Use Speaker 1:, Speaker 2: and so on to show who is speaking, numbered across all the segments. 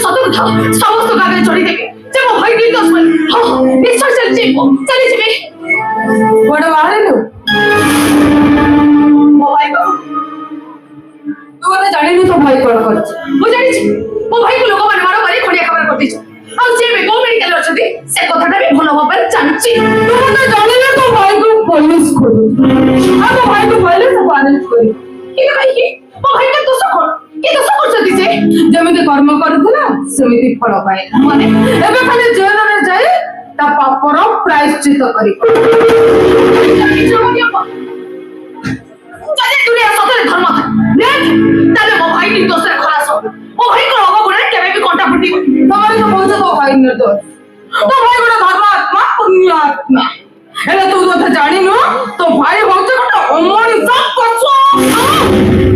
Speaker 1: सत कथा समस्त आगे चढ़ी देबी जे मो भाई निर्दोष बोली हां निश्चय चली जीबी बड़ बाहर नु मो भाई को तू तो जानी नु तो भाई कोन कर मु जानी छी मो भाई को लोग माने मारो मारी खड़िया खबर कर दिछ आ जे बे को मेडिकल अछथि से कथाटा भी भलो भाबे जानछि तू तो जानी ना तो भाई को पुलिस खोजु आ तो भाई को पहले से अरेस्ट करी कि भाई मो भाई का दोष कोन कि दोष करछथि जे जेमिति कर्म करथला सेमिति फल पाए माने एबे खाली जेल रे जाय ता पापर प्रायश्चित करी जदि दुनिया सतरे धर्म था देख ताले मो भाई निर्दोष रे खलास मो भाई को रोग गुणे केबे भी कंटा फुटी तमारे तो बोझ तो भाई निर्दोष तो भाई गुण धर्मात्मा पुण्यात्मा एले तू तो जानी नु तो भाई होते कटा अमणी सब करछो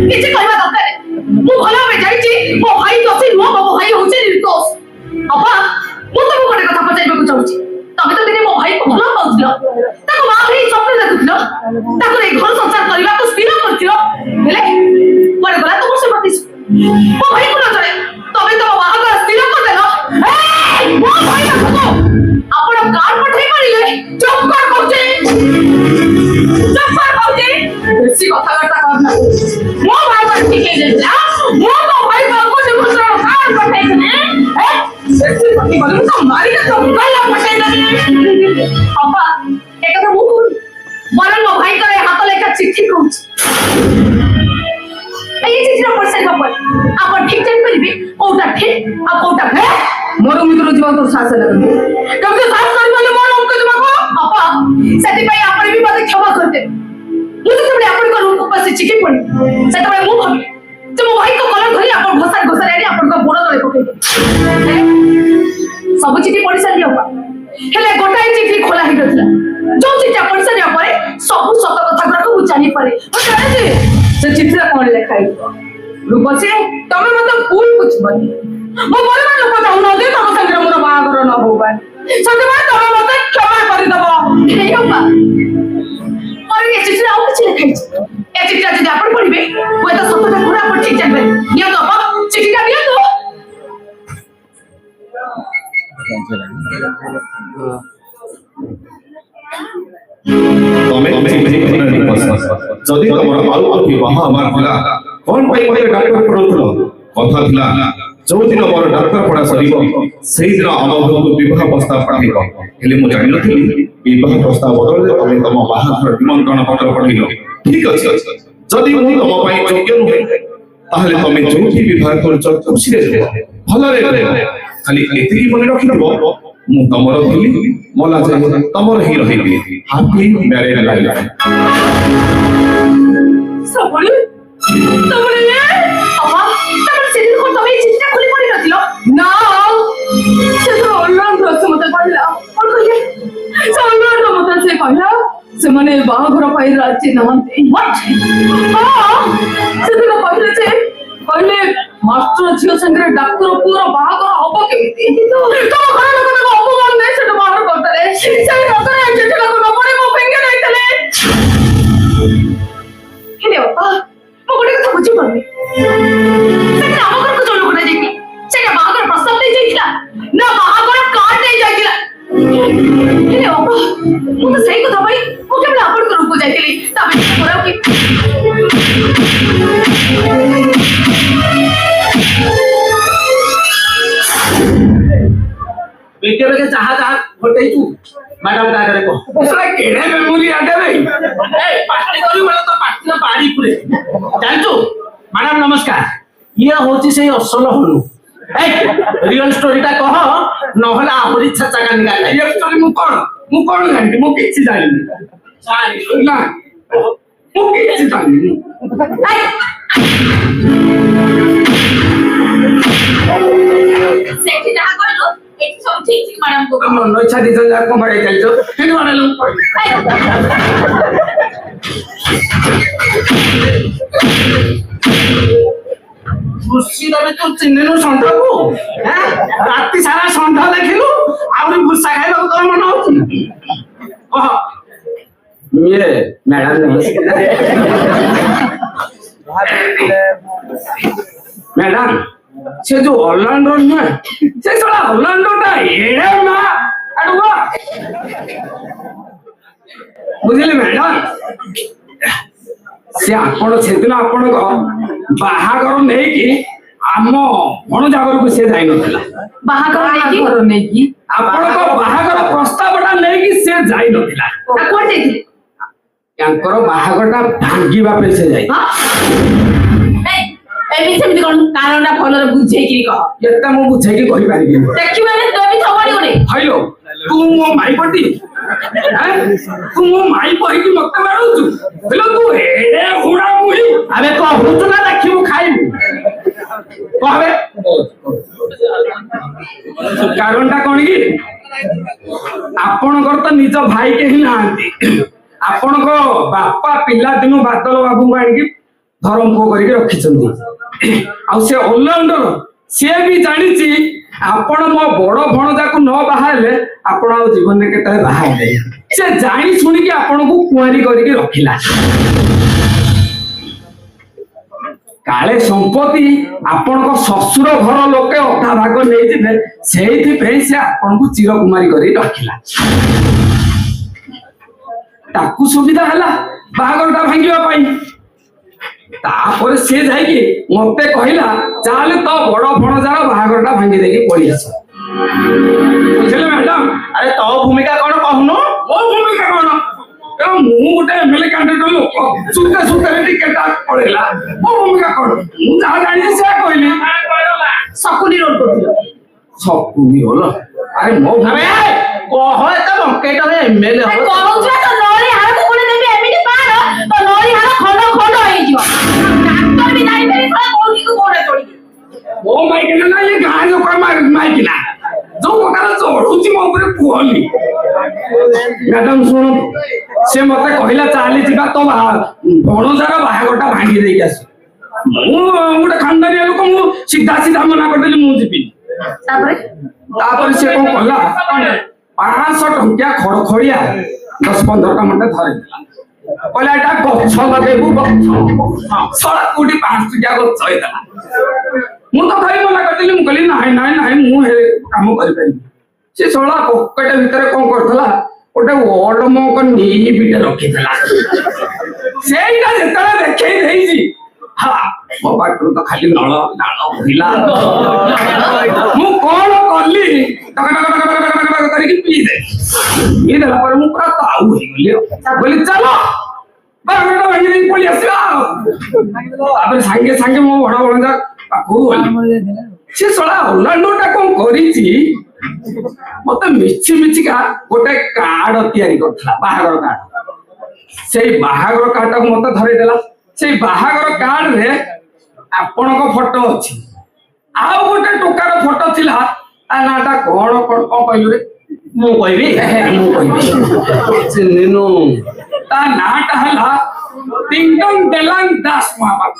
Speaker 1: किछि कहबा दरकार मु भला में जाई छी मो भाई दोषी नो मो भाई होचे निर्दोष अपा मु तो कोटे कथा पचाइबा को चाहूची तबे तो दिने मो भाई को भला पाउथिलो ताको मां भाई स्वप्न देखुथिलो ताको ए घर संसार करबा को स्थिर करथिलो हेले कोरे गला तो से बतिस मो भाई को न चले तबे तो बाहागर स्थिर कर देलो ए मो भाई देखो आपण कार पठाई मारिले चुप कर कहूचे बेसी कथा करता करना मो भाई पर ठीक है जा मो तो भाई को कुछ दूसरा कार पठाई ने ए बेसी पति बोलू तो मारी के तो गला पठाई दे अपा एक तो मु बरन मो भाई करे हाथ लेखा चिट्ठी कहूच ए चिट्ठी रो परसेंट खबर आपण ठीक जान परिबे कोटा ठीक आ कोटा है मोर मित्र जीवन तो सास लगन कब से सास कर वाले मोर उनको जमा को अपा सेति भाई आपण भी मते क्षमा करते मुझे तुमने अपन को रूम ऊपर से चिट्ठी पड़ी से तबे मु भाबी जे मो भाई को कलर धरी अपन घोसा घोसा रे अपन को बोड़ तले पकई सब चिट्ठी पड़ी सारी अपा हेले गोटाई चिट्ठी खोला ही नथला जो चिट्ठी पड़ी सारी अपरे सब सत कथा गुरा को जानि पारे ओ जाने से चिट्ठी रा कोन लिखाई रूपसी तमे मत फूल कुछ बनी मो बोलबा लोक जाऊ न दे तम संगे मोर बागर न होबा सतबा तमे मत क्षमा करि दबो हे अपा और ये चिट्ठी आउ किछ लिखाई ए चिट्ठी जदि आपण पढिबे कोइ त सतटा पूरा पर ठीक जानबे निया तो अपा चिट्ठी का दिया तो
Speaker 2: तमे चिट्ठी करनी पसंद जदि तमरा आउ विवाह हमार होला कोन पई मते डॉक्टर पढौथलो कथा थिला जो दिन मोर डॉक्टर पढ़ा सरीबो सेही दिन अमर को विवाह प्रस्ताव पठाइबो हेले मु जानि नथि विवाह प्रस्ताव बदले तमे तम बाहाघर निमंत्रण पत्र पठाइलो ठीक अछि जदि मु तम पई योग्य नुहे ताहले तमे जोथि विवाह करछ खुशी रे भलरे खाली एतिकी मने रखिबो मु तमर थिली मोला जाय तमर ही रहिबी हैप्पी मैरिड लाइफ
Speaker 1: सबले तमरे अपा तमरे से दिन को तमे चिट्ठी खुली पड़ी नथिलो ना से तो ऑनलाइन दोस्त मते पड़ला और कहिए से ऑनलाइन मते से कहला से माने बाहाघर पाई राजी नहंते व्हाट हां से तो कहले मास्टर झियो संगे डॉक्टर पूरा बाहाघर होबो केमिति तो घर लोक को अपमान नै से बाहर करतले से डॉक्टर एजेंट को न पड़े मो फेंगे नै तले हेले अपा मो गोटे कथा बुझी पारबे से हम घर को जो लोक नै जेकी से बाहाघर प्रस्ताव दे जाइला ना बाहाघर कार्ड दे जाइला हेले अपा मु तो सही कथा भाई मु केवल आपण को रूप जाइतली तबे कोरा की
Speaker 3: बेटे के चाहा चाहा फटई तू मैडम का करे को उसला केड़े मेमोरी आगे रे ए पार्टी करी बोले तो पार्टी ना बाड़ी पुरे जानतो मैडम नमस्कार ये होची से असल हनु ए रियल स्टोरी ता कह न होला आहुरी छचा का निकाल रियल स्टोरी मु कोन जानती मु किछि जानि ना मु किछि जानि
Speaker 1: सेठी जहा कहलो एठी सब ठीक ठीक मैडम को
Speaker 3: मन इच्छा दिस जा को बड़े चलतो हेन वाला लोग खुशी दबे तू चिन्हनु संढा को हैं राती सारा संढा देखिलु आउरी भुसा खाइबा को तोर मन होती ओह ये मैडम नमस्कार मैडम से जो ऑलराउंडर नुहे से साला ऑलराउंडर टा एड़े ना अड़ुआ बुझिले मैडम से आपण सेदिन आपण को बाहागर नहीं कि आम भण जागर को से जाई नथिला
Speaker 1: बाहागर नहीं कि
Speaker 3: आपण को बाहागर प्रस्तावटा नहीं कि से जाई नथिला
Speaker 1: आ कोन जाई
Speaker 3: यांकर बाहागरटा भांगीबा पे से जाई
Speaker 1: एबी सेमिति कोन कारणटा भलरे बुझे कि कह
Speaker 3: एता मु बुझे कि कहि पारिबि
Speaker 1: देखिबाने तो भी थबड़ी गने
Speaker 3: हाइलो तू मो माई पटी हैं तू मो माई पही कि मते मारू छु हेलो तू एडे हुडा मुही अबे कहू छु ना देखिबु खाइबु कहबे कारणटा कोन कि आपनकर तो निज भाई के ही नांती आपण को बापा पिला दिनु बादल बाबू को आनी धर्मपुर करके रखी आ से ऑलराउंडर सी भी जानी आपण मो बड़ भणजा को न बाहाले आपण आ जीवन में केतले बाहाले से जानी सुनी कि आपण को कुआरी करके रखिला काले संपत्ति आपण को ससुर घर लोके अधा भाग नहीं जिबे सेहिथि पे से आपण को चिर कुमारी करी रखिला ताकू सुविधा हला बाहागरटा भांगिबा पई तापर से जाई कि मते कहिला चाले तो बड़ भणजार बाहागरटा भांगी देकी पड़ी आस बुझले मैडम अरे तो भूमिका कोन कहनो मो भूमिका कोन ए मु गोटे एमएलए कैंडिडेट लोक सुते सुते टिकट पड़ेला मो भूमिका कोन मु जा जानि से कहली
Speaker 1: सकुनी रोड करथिलो
Speaker 3: सकुनी रोल अरे मो अबे कह त बकेट रे एमएलए हो
Speaker 1: कहू छ तो नोरी हार को कोने देबी एमिति पार तो नोरी हार खंड खंड होई जिवो डॉक्टर भी जाई पेरी थोड़ा कोठी को कोने चोड़ी
Speaker 3: ओ माई के ना ये गाय जो कर माई के ना जो प्रकार चढ़ुची मो ऊपर पुहली मैडम सुन से मते कहिला चाली जिबा तो भणजार बाहागरटा भांगी देई आस मु गोटे खानदानी लोक मु सीधा सीधा मना कर देली मु जिबी तापर से कोन कहला 500 टंकिया खड़खड़िया 10-15 टा मते धरे देला कहला एटा गछ लगेबू गछ सळा कोठी 5 टंकिया गछ होइतला मु तो खाई मना कर देली मु कहली नाही मु हे काम करि परिबी से सळा पॉकेट भीतर कोन करथला ओटे वर्ड मो को नी बिटे रखितला सेइटा जेतला देखै देइजी हा मो बाटू तो खाली नळ नाळ हिला मु कोन करली टक टक टक टक टक करके पी दे ये देला पर मु पूरा ताऊ हो गेली बोली चलो बागडा भाई पळी आसला आबे सांगे सांगे मो बडा बडा पाखु से सळा ऑलराउंडरटा कोन करिछि मते मिछि का गोटे कार्ड तयारी करथला बाहागर कार्ड सेई बाहागर कार्ड को मते धरे देला से बाहागर कार्ड रे आपण को फोटो अछि आ गोटे टोकार फोटो थिला आ नाटा कोन कोन कहलु रे मु कहबी से नेनो ता नाटा हला टिंगटंग देलांग दास महाबाप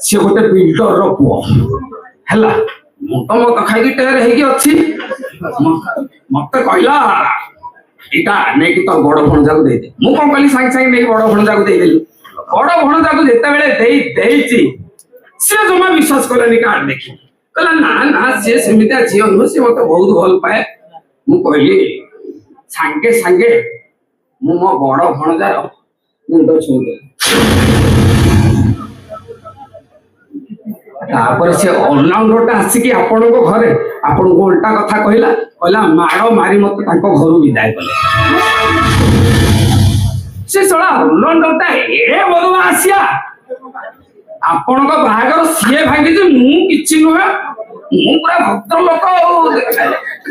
Speaker 3: से गोटे बिल्डर रो पुओ हला मत खाई टेर हेकी अछि मते कहला इटा नै कि तो बड़ भणजा को दे दे मु कोन कहली सांग सांग नै बड़ भणजा को दे देली बड़ भणजा को जेते बेले देइछि से जमा विश्वास करनी कार्ड देखि कहला ना से समिता छी अनु से मते बहुत भल पाए मु कहली सांगे सांगे मु मो बड़ भणजार मुंड छु दे तापर से ऑलराउंडरटा आसी कि आपण को घरे आपण को उल्टा कथा कहला मारो मारी मत ताको घर विदाय कले से सळा ऑलराउंडरटा ए बदवा आसिया आपण को बाहागर सीए भांगी जे मु किछि नह मु पूरा भक्त लोक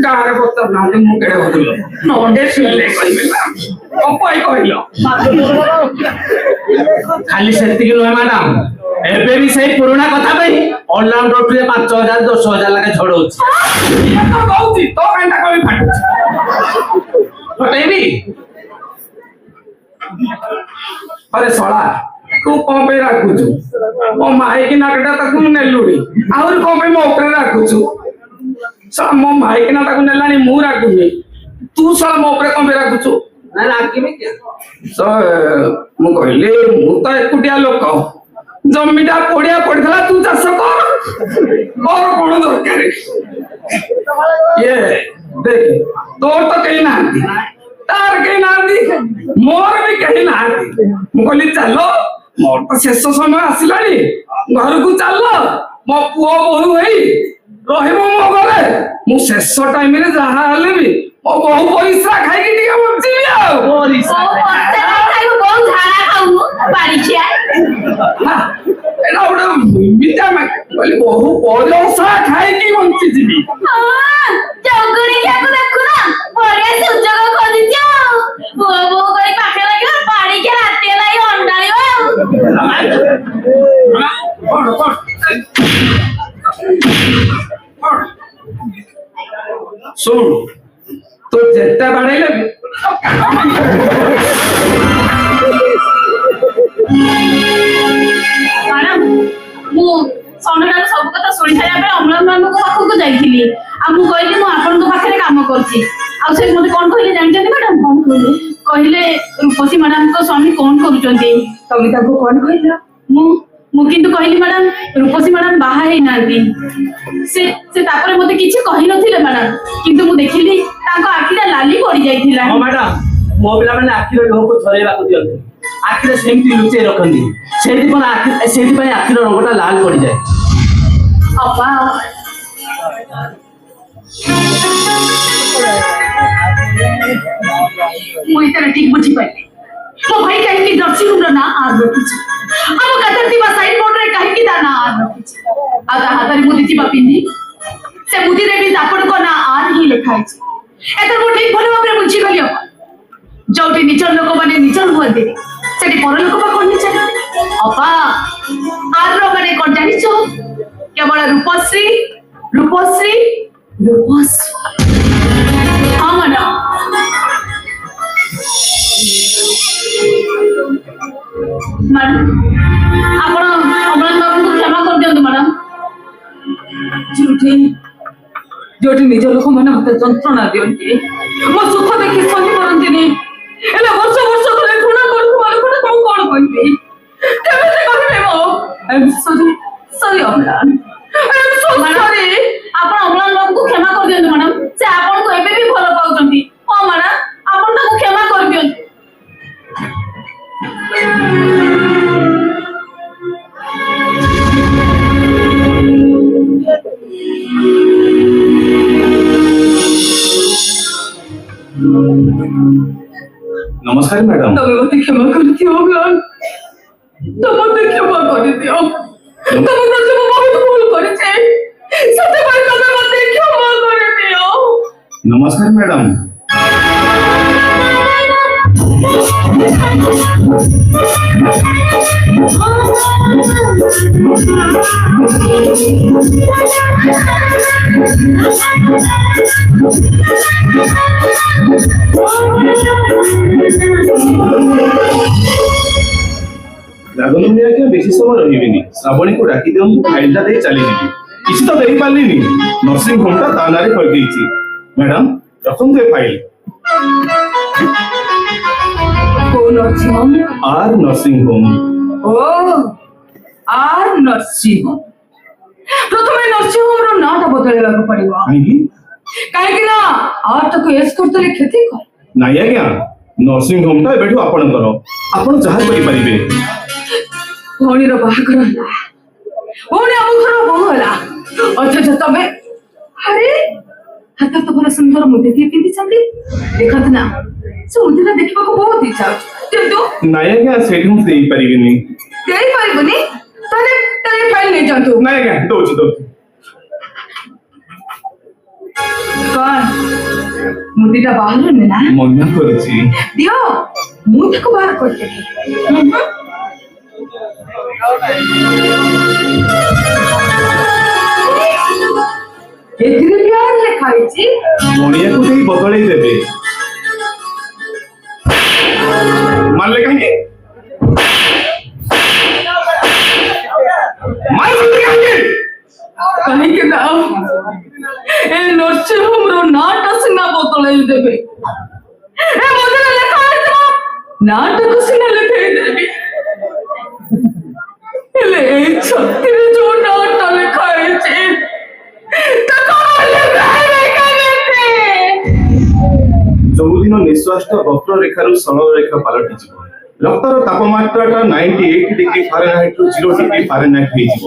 Speaker 3: गारे पत्तर ना मु केडे भदलो नंडे सिले कहबे अपय कहलो खाली सेति नुहे मैडम एबे भी सही पुराना कथा भाई ऑलराउंडर पे 5000 10000 लगे छोड़ौछि ये तो कहउछि तो कांटा कभी फाटुछि फटेबी अरे सळा तू कोन पे राखुछु ओ माई की नाकटा तकु नेलुडी आउर कोन पे मो ऊपर राखुछु सळा मो माई की नाटा को नेलानी मु राखुनी तू सळा मो ऊपर कोन पे राखुछु ना राखी में क्या सो मु कहले मु तो एकुटिया लोक ଜମିଟା ପଡିଆ ପଡିଥିଲା ତୁ ଚାଷ କର ମୋର କଣ ଦରକାର ଇଏ ଦେଖ ତୋର ତ କେହି ନାହାନ୍ତି ତାର କେହି ନାହାନ୍ତି ମୋର ବି କେହି ନାହାନ୍ତି ମୁଁ କହିଲି ଚାଲ ମୋର ତ ଶେଷ ସମୟ ଆସିଲାଣି ଘରକୁ ଚାଲ ମୋ ପୁଅ ବୋହୂ ହେଇ ରହିବ ମୋ ଘରେ ମୁଁ ଶେଷ ଟାଇମରେ ଯାହା ହେଲେ ବି ମୋ ବୋହୂ ପଇସା ଖାଇକି ଟିକେ ବଞ୍ଚିବି ଆଉ ଏଇଟା ଗୋଟେ ମିଠା କହିଲି ବୋହୂ ପଇସା ଖାଇକି ବଞ୍ଚିଯିବି ଶୁଣୁ ତୁ ଯେତେ ବାଡେଇଲେ ବି
Speaker 1: ସନ୍ଧ୍ୟାରେ ସବୁ କଥା ଶୁଣି ସାରିବା ପରେ ଅମ୍ଳାନ ମ୍ୟାମଙ୍କ ପାଖକୁ ଯାଇଥିଲି ଆଉ ମୁଁ କହିଲି ମୁଁ ଆପଣଙ୍କ ପାଖରେ କାମ କରୁଛି ଆଉ ସେ ମତେ କଣ କହିଲେ ଜାଣିଛନ୍ତି ମ୍ୟାଡାମ କଣ କହିଲେ କହିଲେ ରୂପସୀ ମ୍ୟାଡାମଙ୍କ ସ୍ୱାମୀ କଣ କରୁଛନ୍ତି ତମେ ତାଙ୍କୁ କଣ କହିଲ ମୁଁ କିନ୍ତୁ କହିଲି ମ୍ୟାଡାମ ରୂପସୀ ମ୍ୟାଡାମ ବାହା ହେଇନାହାନ୍ତି ସେ ତାପରେ ମତେ କିଛି କହିନଥିଲେ ମ୍ୟାଡାମ କିନ୍ତୁ ମୁଁ ଦେଖିଲି ତାଙ୍କ ଆଖିଟା ଲାଲି ପଡି ଯାଇଥିଲା
Speaker 3: ହଁ ମ୍ୟାଡାମ ମୋ ପିଲାମାନେ ଆଖିର ଲୁହକୁ ଝରେଇବାକୁ ଦିଅନ୍ତି ଆଖିରେ ସେମିତି ଲୁଚେଇ ରଖନ୍ତି ସେଇଥିପାଇଁ ଆଖିର ରଙ୍ଗଟା ଲାଲ ପଡିଯାଏ
Speaker 1: ଅପା ମୁଁ ଏଥର ଠିକ ବୁଝିପାରିଲି ମୋ ଭାଇ କାହିଁକି ନର୍ସିଂହୋମର ନାଁ ଆର୍ ରଖିଛି ଆମ ଗାତରେ ଥିବା ସାଇନ୍ ବୋର୍ଡରେ କାହିଁକି ତା ନାଁ ଆର୍ ରଖିଛି ଆଉ ତା ହାତରେ ମୁଦି ଥିବା ପିନ୍ଧି ସେ ମୁଦିରେ ବି ଆପଣଙ୍କ ନାଁ ଆର୍ ହିଁ ଲେଖା ହେଇଛି ଏଥର ମୁଁ ଠିକ ଭଲ ଭାବରେ ବୁଝିଗଲି ଅପା ଯୋଉଠି ନିଜର ଲୋକମାନେ ନିଜର ହୁଅନ୍ତିନି ସେଠି ପର ଲୋକ ବା କଣ ନିଜର ଅପା ଆର୍ ମାନେ କଣ ଜାଣିଛ କେବଳ ରୂପଶ୍ରୀ ରୂପଶ୍ରୀ ରୂପଶ୍ରୀ ହଁ ମ୍ୟାଡାମ ମ୍ୟାଡାମ ଆପଣ ଅମ୍ଳାନ ବାବୁଙ୍କୁ କ୍ଷମା କରିଦିଅନ୍ତୁ ମ୍ୟାଡାମ ଯୋଉଠି ନିଜ ଲୋକମାନେ ମତେ ଯନ୍ତ୍ରଣା ଦିଅନ୍ତି ମୋ ସୁଖ ଦେଖି ସହି କରନ୍ତିନି ହେଲେ ବର୍ଷ ବର୍ଷ ଧରି ଘୃଣା କରୁଥିବା ଲୋକଟା ମୁଁ କଣ କହିବି କେମିତି କହିବି ମୋ ସରି ଅମ୍ଳାନ ଆପଣ ଅମ୍ଳାନ ବାବୁଙ୍କୁ କ୍ଷମା କରିଦିଅନ୍ତୁ ମ୍ୟାଡାମ ସେ ଆପଣଙ୍କୁ ଏବେ ବି ଭଲ ପାଉଛନ୍ତି ହଁ ମ୍ୟାଡାମ ଆପଣ ତାକୁ କ୍ଷମା କରିଦିଅନ୍ତୁ
Speaker 2: नमस्कार मैडम
Speaker 1: तमे मते क्षमा करदियो अम्लान तमे क्षमा करदियो तमे सच्चे बहुत भूल करिछे सत्य भाई तमे मते क्षमा करदियो
Speaker 2: नमस्कार मैडम राघवेंद्र आज्ञा बेसी समय रही श्रावणी को डाकी दियो फाइलटा दे चली जी किसी तो देई पालिनी नर्सिंग होमटा ता नारे कर देइची मैडम रखम दे फाइल
Speaker 1: को नर्सिंग होम
Speaker 2: आर नर्सिंग होम
Speaker 1: ओ आर नर्सिंग होम प्रथमे नर्सिंग होम रो नाटा बदलेला को पड़िबो काहे कि ना आर तो को एस करते लिखति को
Speaker 2: नाही आज्ञा नर्सिंग होमटा बेठू आपण करो आपण जहा करि परिबे
Speaker 1: भौणी रो बाहागर होला भौणी हम घर बहु होला अच्छा तबे अरे हाथ तो बड़ा सुंदर मुदी दिए पिंदी छथि देखत ना से मुदीला देखबा को बहुत इच्छा किंतु
Speaker 2: नाही आज्ञा सेटिंग देई परिबिनी
Speaker 1: देई परिबनी ताले फाइल नै जातु
Speaker 2: नाही आज्ञा दोची
Speaker 1: कौन मुदीटा बाहर ने ना
Speaker 2: मन्ना करछि
Speaker 1: दियो मुदी को बाहर करते एथिरे प्यार लिखाई छी
Speaker 2: मोनिया को देई बदलै देबे मारले काहे मार काहे
Speaker 1: कहीं के ना ए नर्सिंग होम रो नाटा सिना बदलै देबे ए मदन लिखा है नाटक सिना लिखाई देबे ले ଛତିରେ ଯୋଉ ଡଟ ଲେଖା ହେଇଛି ତାକୁ ଲେଖାଏ କେମିତି?
Speaker 2: ଯୋଉଦିନ ନିଶ୍ୱାସଟା ବକ୍ର ରେଖାରୁ ସରଳ ରେଖା ପାଲଟିଯିବ, ରକ୍ତର ତାପମାତ୍ରାଟା 98 ଡିଗ୍ରୀ ଫାରେନହାଇଟରୁ 0 ଡିଗ୍ରୀ ଫାରେନହାଇଟ ହେଇଯିବ,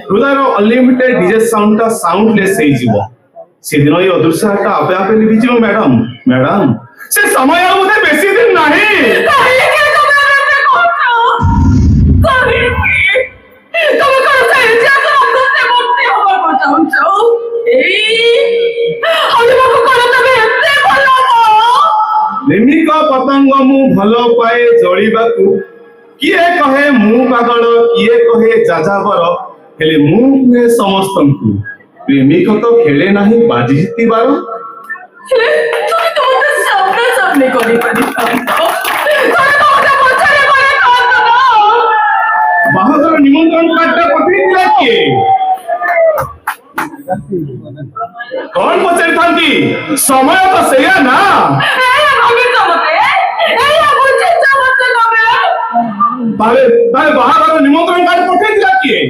Speaker 2: ହୃଦୟର ଅନଲିମିଟେଡ ଡିଜେ ସାଉଣ୍ଡଟା ସାଉଣ୍ଡଲେସ୍ ହେଇଯିବ, ସେଦିନ ଏଇ ଅଦୃଶ୍ୟଟା ଆପେ ଆପେ ଲିଭିଯିବ ମ୍ୟାଡାମ। ମ୍ୟାଡାମ, ସେ ସମୟ ଆଉ ବୋଧେ ବେଶୀ ଦିନ ନାହିଁ।
Speaker 1: କାହିଁକି ତମେ ଏମିତି କହୁଛ? କାହିଁକି? ତମେ କଣ ସେ ଇତିହାସର ଅଗସ୍ତ୍ୟ ମୂର୍ତ୍ତି ହବାକୁ ଚାହୁଁଛ? ହରିବାକୁ କଣ ତମେ ଏତେ ଭଲ ପାଅ?
Speaker 2: ପ୍ରେମିକ ପତଙ୍ଗ ମୁଁ ଭଲ ପାଏ ଜଳିବାକୁ, କିଏ କହେ ମୁଁ ପାଗଳ, କିଏ କହେ ଯାଯାବର, ହେଲେ ମୁଁ କୁହେ ସମସ୍ତଙ୍କୁ ପ୍ରେମିକ ତ ଖେଳେ ନାହିଁ ବାଜି ଜିତିବାର।
Speaker 1: ହେଲେ তুমি তো মতে সামনে সামনে କରିପାରିଥାନ୍ତ। ତମେ ତ ମତେ ପଛରେ କରିଥାନ୍ତ ନା।
Speaker 2: ବାହାଘର ନିମନ୍ତ୍ରଣ କାର୍ଡଟା ପଠେଇଥିଲା କିଏ? କଣ ପଚାରିଥାନ୍ତି? ସମୟ ତ ସେଇଆ ନା।
Speaker 1: ଏଇଆ ଭାବିଛ ମତେ? ଏଇଆ ବୁଝିଛ ମତେ ତମେ?
Speaker 2: ତାହେଲେ ବାହାଘର ନିମନ୍ତ୍ରଣ କାର୍ଡ ପଠେଇଥିଲା କିଏ?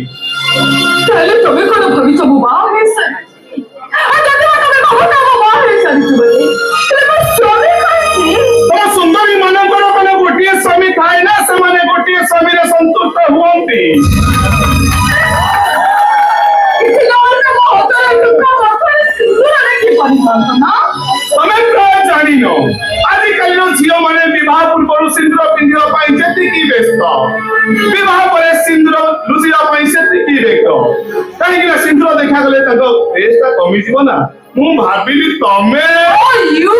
Speaker 1: ତାହେଲେ ତମେ କଣ ଭାବିଛ ମୁଁ ବାହା ହେଇସାରିଛି? ଆଉ ଯଦି ତମେ କହୁଛ ମୁଁ ବାହା ହେଇସାରିଛି ବୋଲି, ହେଲେ ମୋ ସ୍ୱାମୀ କାହିଁକି?
Speaker 2: ତମ ସୁନ୍ଦରୀ ମାନଙ୍କର କଣ ଗୋଟିଏ ସ୍ୱାମୀ ଥାଏ ନା ସେମାନେ ଗୋଟିଏ ସ୍ୱାମୀରେ ସନ୍ତୁଷ୍ଟ ହୁଅନ୍ତି?
Speaker 1: କିଛି ନହେଲେ ମୋ ହାତରେ ଟୁକା ମଥାରେ ସିନ୍ଦୁର ଦେଖି ପାରିଥାନ୍ତ ନା?
Speaker 2: ତମେ କଣ ଜାଣିନ? ଆଜିକାଲିର ଝିଅମାନେ ବିବାହ ପୂର୍ବରୁ ସିନ୍ଦୁର ପିନ୍ଧିବା ପାଇଁ ଯେତିକି ବ୍ୟସ୍ତ, ବିବାହ ପରେ ସିନ୍ଦୁର ଲୁଚିବା ପାଇଁ ସେତିକି ବେଗ। କାହିଁକି ନା ସିନ୍ଦୁର ଦେଖାଗଲେ ତାଙ୍କ ଫେସ୍ଟା କମିଯିବ ନା। ମୁଁ ଭାବିଲି ତମେ
Speaker 1: Oh, you!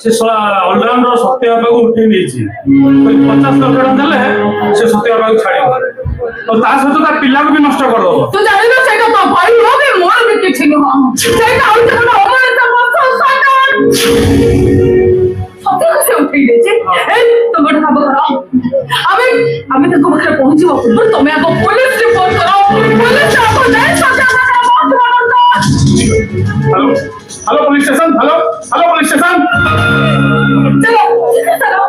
Speaker 3: ସେ ଅଲରାଉଣ୍ଡର ସତ୍ୟ ବାପାକୁ ଉଠେଇ ନେଇଛି। 50 ଲକ୍ଷ ଟଙ୍କା ଦେଲେ ସେ ସତ୍ୟ ବାପାକୁ ଛାଡିବ, ଆଉ ତା ସହିତ ତା ପିଲାକୁ ବି ନଷ୍ଟ କରିଦବ।
Speaker 1: ତୁ ଜାଣିଲୁ ସେଇଟା ତ ଭାଇ ବି ମୋର ବି କିଛି ନୁହଁ। ସେଇଟା ହଉଛି ଗୋଟେ ଅମଣିତ ବସ୍ତ ସୈତାନ। ସତ୍ୟକୁ ସେ ଉଠେଇ ଦେଇଛି। ତମେ ଗୋଟେ କାମ କର, ଆମେ ତାଙ୍କ ପାଖରେ ପହଞ୍ଚିବା ପୂର୍ବରୁ ତମେ ଆଗ ପୋଲିସ ରିପୋର୍ଟ କର। ପୋଲିସ ଆଗ ଯାଇ
Speaker 2: hello hello police station, hello hello police station.
Speaker 1: ଚलो